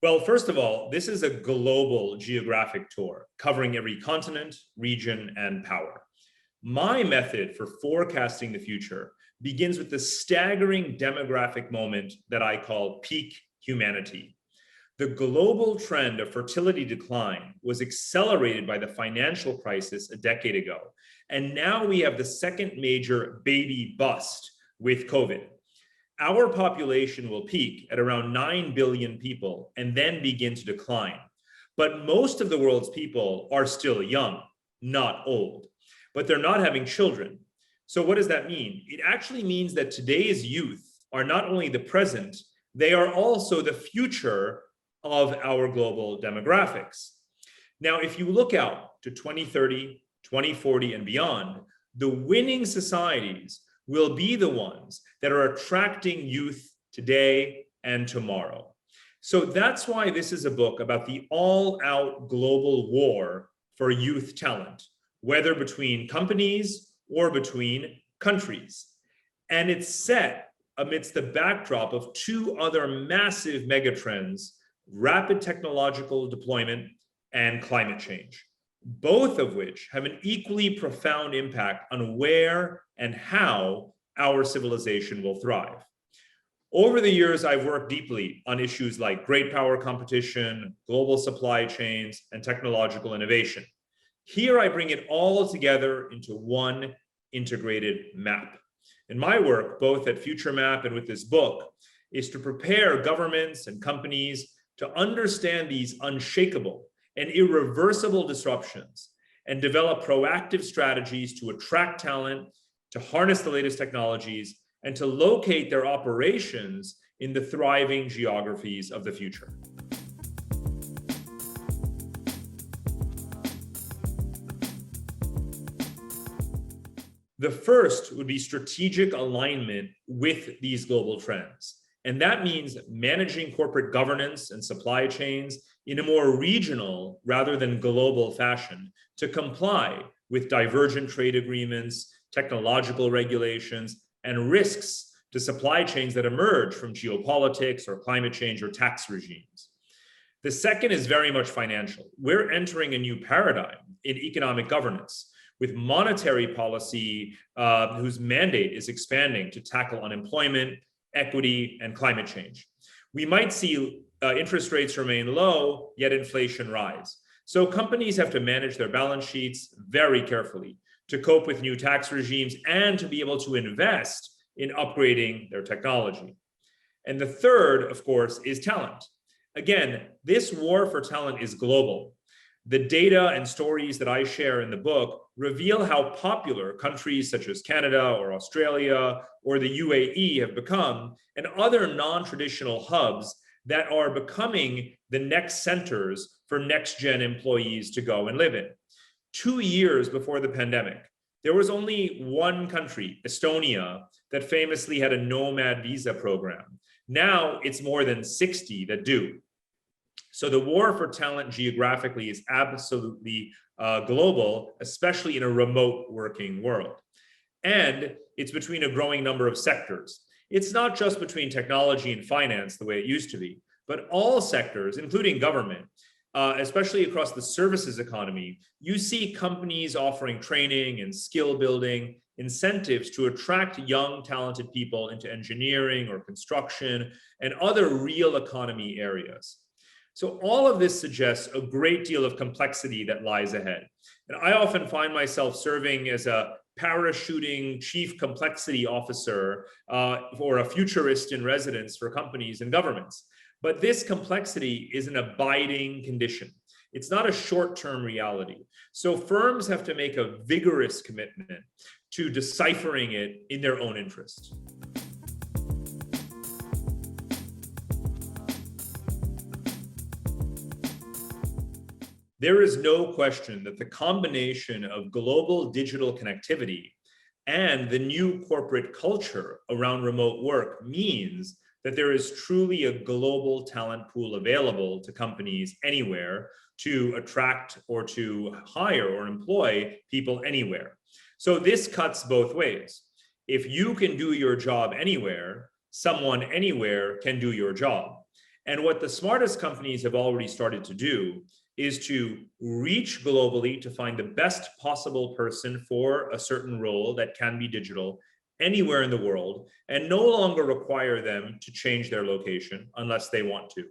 Well, first of all, this is a global geographic tour covering every continent, region, and power. My method for forecasting the future begins with the staggering demographic moment that I call peak humanity. The global trend of fertility decline was accelerated by the financial crisis a decade ago, and now we have the second major baby bust with COVID. Our population will peak at around 9 billion people and then begin to decline. But most of the world's people are still young, not old, but they're not having children. So what does that mean? It actually means that today's youth are not only the present, they are also the future of our global demographics. Now, if you look out to 2030, 2040, and beyond, the winning societies will be the ones that are attracting youth today and tomorrow. So that's why this is a book about the all-out global war for youth talent, whether between companies or between countries. And it's set amidst the backdrop of two other massive megatrends: rapid technological deployment and climate change, both of which have an equally profound impact on where and how our civilization will thrive. Over the years, I've worked deeply on issues like great power competition, global supply chains, and technological innovation. Here, I bring it all together into one integrated map. And my work, both at Future Map and with this book, is to prepare governments and companies to understand these unshakable and irreversible disruptions and develop proactive strategies to attract talent, to harness the latest technologies, and to locate their operations in the thriving geographies of the future. The first would be strategic alignment with these global trends. And that means managing corporate governance and supply chains in a more regional rather than global fashion to comply with divergent trade agreements, technological regulations, and risks to supply chains that emerge from geopolitics or climate change or tax regimes. The second is very much financial. We're entering a new paradigm in economic governance with monetary policy whose mandate is expanding to tackle unemployment, equity, and climate change. We might see interest rates remain low, yet inflation rise. So companies have to manage their balance sheets very carefully to cope with new tax regimes and to be able to invest in upgrading their technology. And the third, of course, is talent. Again, this war for talent is global. The data and stories that I share in the book reveal how popular countries such as Canada or Australia or the UAE have become, and other non-traditional hubs that are becoming the next centers for next-gen employees to go and live in. 2 years before the pandemic, there was only one country, Estonia, that famously had a nomad visa program. Now it's more than 60 that do. So the war for talent geographically is absolutely global, especially in a remote working world. And it's between a growing number of sectors. It's not just between technology and finance the way it used to be, but all sectors, including government, especially across the services economy. You see companies offering training and skill building incentives to attract young, talented people into engineering or construction and other real economy areas. So all of this suggests a great deal of complexity that lies ahead. And I often find myself serving as a parachuting chief complexity officer or a futurist in residence for companies and governments. But this complexity is an abiding condition. It's not a short-term reality. So firms have to make a vigorous commitment to deciphering it in their own interest. There is no question that the combination of global digital connectivity and the new corporate culture around remote work means that there is truly a global talent pool available to companies anywhere to attract or to hire or employ people anywhere. So this cuts both ways. If you can do your job anywhere, someone anywhere can do your job. And what the smartest companies have already started to do is to reach globally to find the best possible person for a certain role that can be digital anywhere in the world, and no longer require them to change their location unless they want to.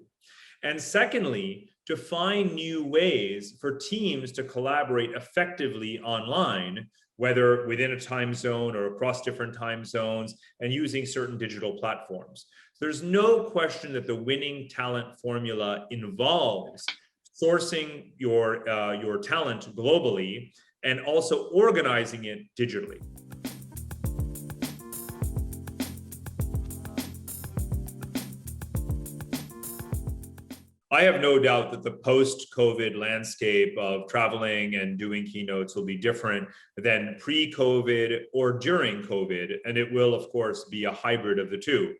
And secondly, to find new ways for teams to collaborate effectively online, whether within a time zone or across different time zones, and using certain digital platforms. So there's no question that the winning talent formula involves sourcing your talent globally and also organizing it digitally. I have no doubt that the post-COVID landscape of traveling and doing keynotes will be different than pre-COVID or during COVID, and it will, of course, be a hybrid of the two.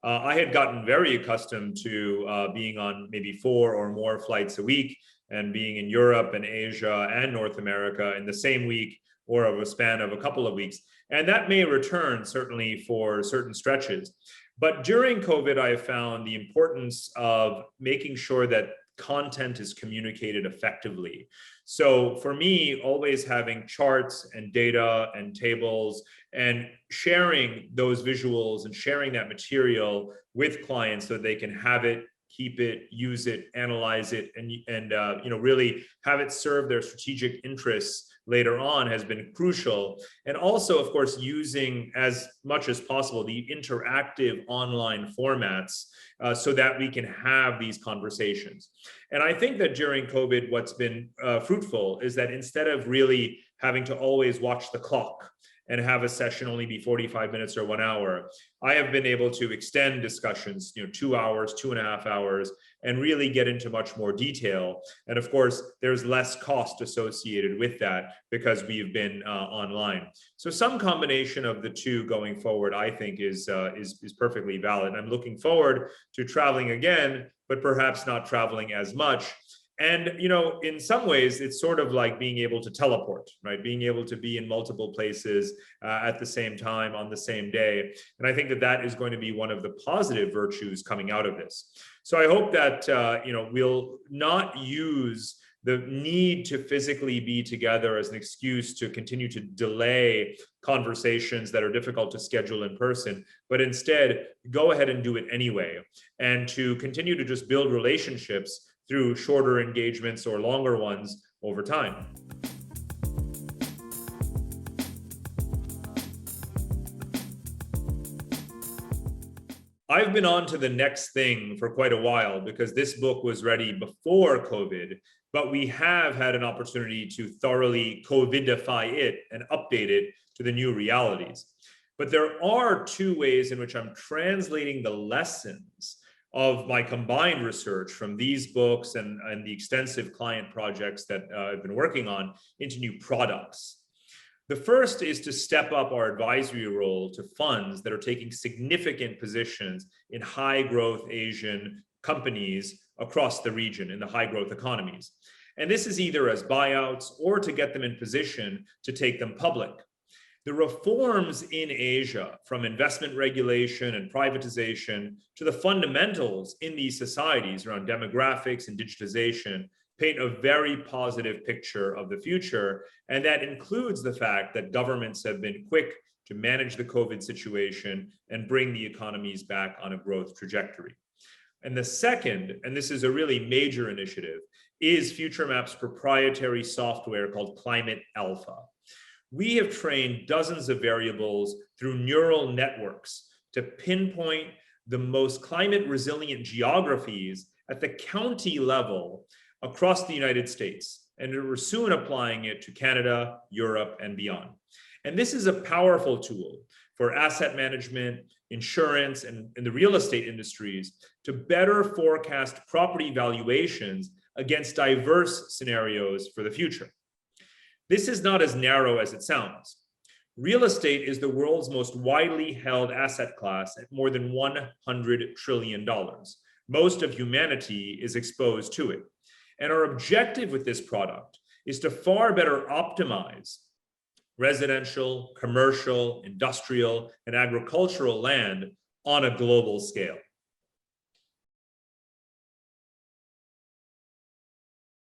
I had gotten very accustomed to being on maybe 4 or more flights a week and being in Europe and Asia and North America in the same week or of a span of a couple of weeks. And that may return certainly for certain stretches. But during COVID, I have found the importance of making sure that content is communicated effectively. So for me, always having charts and data and tables and sharing those visuals and sharing that material with clients so they can have it, keep it, use it, analyze it, and really have it serve their strategic interests later on has been crucial. And also, of course, using as much as possible the interactive online formats so that we can have these conversations. And I think that during COVID, what's been fruitful is that instead of really having to always watch the clock and have a session only be 45 minutes or 1 hour, I have been able to extend discussions, 2 hours, 2.5 hours, and really get into much more detail. And of course, there's less cost associated with that because we've been online. So some combination of the two going forward, I think, is perfectly valid. I'm looking forward to traveling again, but perhaps not traveling as much. And, in some ways, it's sort of like being able to teleport, right? Being able to be in multiple places at the same time on the same day. And I think that that is going to be one of the positive virtues coming out of this. So I hope that, we'll not use the need to physically be together as an excuse to continue to delay conversations that are difficult to schedule in person, but instead go ahead and do it anyway, and to continue to just build relationships through shorter engagements or longer ones over time. I've been on to the next thing for quite a while because this book was ready before COVID, but we have had an opportunity to thoroughly COVIDify it and update it to the new realities. But there are 2 ways in which I'm translating the lessons of my combined research from these books and the extensive client projects that I've been working on into new products. The first is to step up our advisory role to funds that are taking significant positions in high growth Asian companies across the region in the high growth economies. And this is either as buyouts or to get them in position to take them public. The reforms in Asia, from investment regulation and privatization to the fundamentals in these societies around demographics and digitization, paint a very positive picture of the future. And that includes the fact that governments have been quick to manage the COVID situation and bring the economies back on a growth trajectory. And the second, and this is a really major initiative, is FutureMap's proprietary software called Climate Alpha. We have trained dozens of variables through neural networks to pinpoint the most climate resilient geographies at the county level across the United States. And we're soon applying it to Canada, Europe, and beyond. And this is a powerful tool for asset management, insurance, and in the real estate industries to better forecast property valuations against diverse scenarios for the future. This is not as narrow as it sounds. Real estate is the world's most widely held asset class at more than $100 trillion. Most of humanity is exposed to it. And our objective with this product is to far better optimize residential, commercial, industrial, and agricultural land on a global scale.